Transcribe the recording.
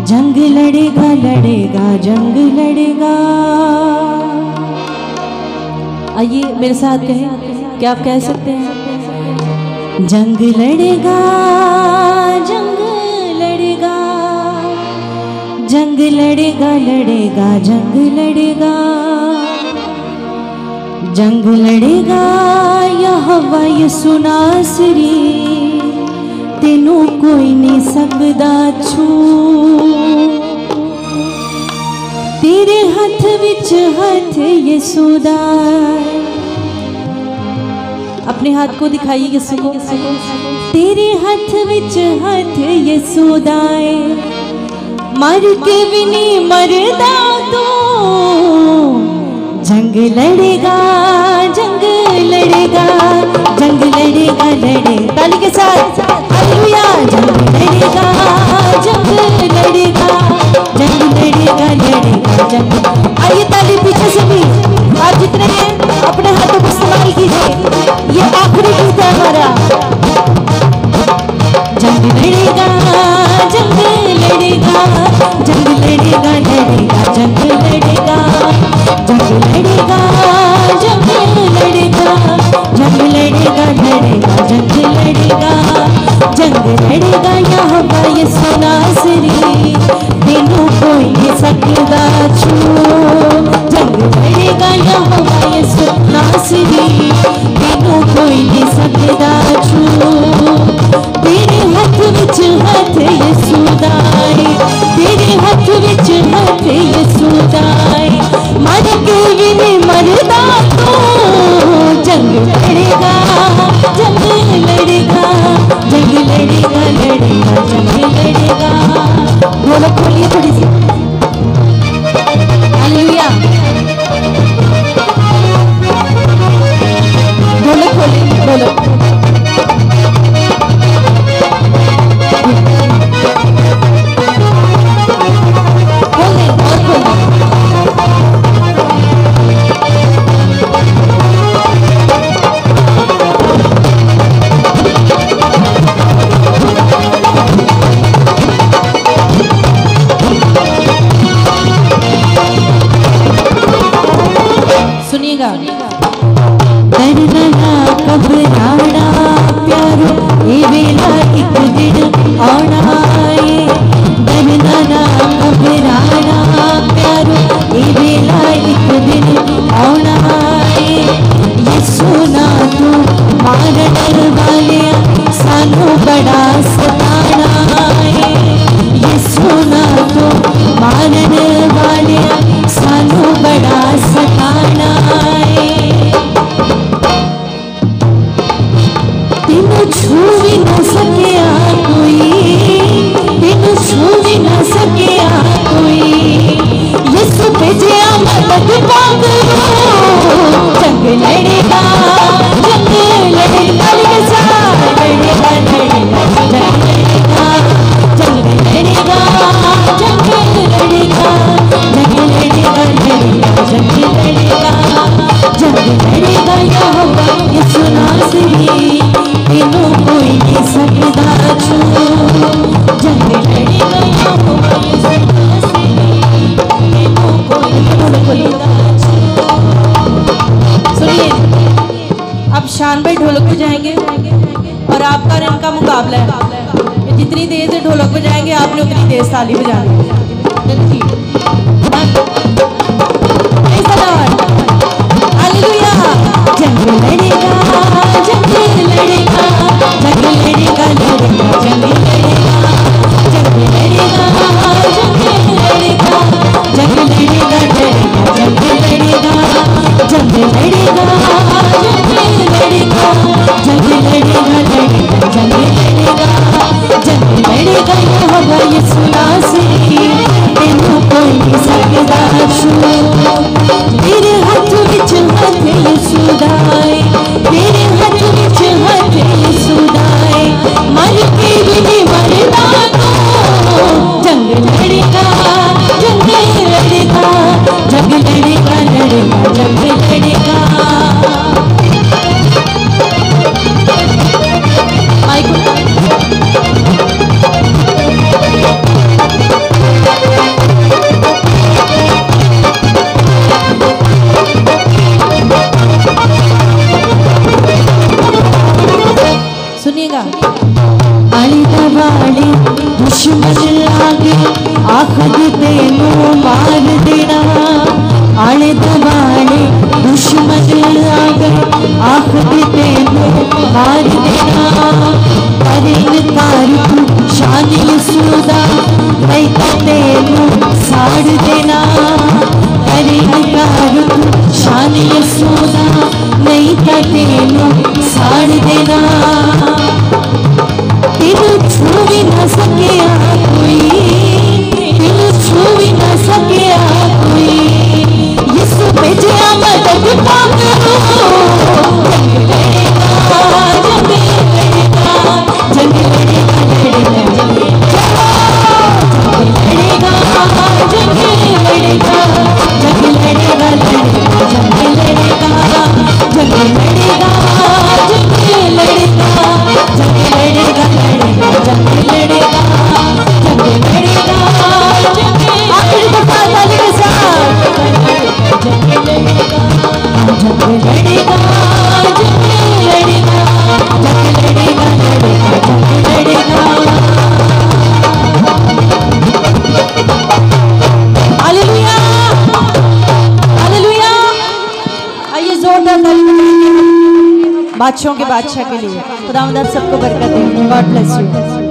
जंग लड़ेगा लड़ेगा जंग लड़ेगा। आइए मेरे साथ कहें, क्या आप कह सकते हैं? जंग लड़ेगा जंग लड़ेगा, जंग लड़ेगा लड़ेगा जंग लड़ेगा, जंग लड़ेगा यहोवा यसू नासरी, तेनू कोई नहीं सकदा छू। तेरे हाथ विच हाथ यसू दा, अपने हाथ को दिखाइए यसू को। तेरे हाथ विच हाथ यसू दा, मर के भी नहीं मरदा तू। जंग लड़ेगा जंग लड़ेगा जंग लड़ेगा लड़े, ताली के साथ हालेलुया। जंग लड़ेगा जंग लड़ेगा जंग लड़ेगा लड़ेगा जंग। आइए ताली पीछे से भी, आप जितने हैं अपने हाथों को इस्तेमाल कीजिए, ये आखिरी गीत है हमारा। जंग लड़ेगा जंग लड़ेगा जंग लड़ेगा लड़ेगा जंग लड़ेगा जंग लड़ेगा जंग लड़ेगा जंग लड़ेगा लड़ेगा जंग लड़ेगा जंग लड़ेगा यहोवा यसू नासरी, तेनू कोई नहीं सकदा छू। जंग लड़ेगा यहोवा यसू नासरी, तेनू कोई नहीं सकदा छू। तेरे हाथ विच हाथ यसू दा, तेरे हाथ विच हाथ यसू दा, मर के भी नहीं मरदा तू। जंग लड़ेगा जंग लड़ेगा जंग लड़ेगा लड़ेगा जंग लड़ेगा। ढोलक खोलिए थोड़ी सी, हालेलुया। ढोलक खोलिए ढोलक। सुनिएगा, डरना ना घबराना प्यारो, ये वेला एक दिन आना है। डरना ना घबराना प्यारो, ये वेला एक दिन आना है। यसू ना तू मारन वाले सानू बड़ा सताना है। यसू ना तू मारन वाले सानू बड़ा सताना है। तेनू छू भी न सकिया कोई, तेनू छू भी न सकिया कोई, यसू भेजिया मदद मांगो। जंग लड़ेगा जंग लड़ेगा लड़ेगा लड़ेगा जंग लड़ेगा जंग लड़ेगा जंग लड़ेगा जंग लड़ेगा लड़ेगा जंग लड़ेगा जंग लड़ेगा यहोवा यसू नासरी, तेनू कोई नहीं सकदा छू। जंग लड़ेगा यहोवा यसू नासरी, तेनू कोई नहीं सकदा छू। सुनिए, अब शान भाई ढोलक बजाएंगे और आपका और इनका मुकाबला है। जितनी तेज से ढोलक बजाएंगे आपने उतनी तेज ताली बजानी है। हालेलुया। जंग लड़ेगा जंग लड़ेगा जंग लड़ेगा लड़ेगा जंग लड़ेगा जंग लड़ेगा जंग लड़ेगा जंग लड़ेगा लड़ेगा जंग लड़ेगा जंग लड़ेगा जंग लड़ेगा जंग लड़ेगा लड़ेगा जंग लड़ेगा जंग लड़ेगा यहोवा यसू नासरी, तेनू कोई नहीं सकदा छू। तेरे हाथ विच हाथ यसू दा, तेरे हाथ विच हाथ यसू दा, मर के भी नहीं मरदा तू। जंग लड़ेगा जंग लड़ेगा जंग लड़ेगा लड़ेगा जंग लड़ेगा। माइक यसूदा नहीं तो तेनू साड़ देना। करे इनकार तू शान यसूदा नहीं तो तेनू साड़ देना। तेनू छू भी न सकिया कोई, तेनू छू भी न सकिया कोई। यीशु भेजिया मदद पाकरो। जंग लड़ेगा लड़ेगा लड़ेगा जंग लड़ेगा जंग लड़ेगा लड़ेगा जंग लड़ेगा जंग लड़ेगा जंग लड़ेगा जंग लड़ेगा लड़ेगा जंग लड़ेगा जंग लड़ेगा जंग। आखिरी दफा ताली के साथ जंग लड़ेगा जंग लड़ेगा जंग लड़ेगा जंग लड़ेगा लड़ेगा जंग लड़ेगा। Hallelujah hallelujah. आइए जोरदार ताली बादशाहों के बादशाह के लिए। खुदावंद आप सबको बरकत दे। God bless you.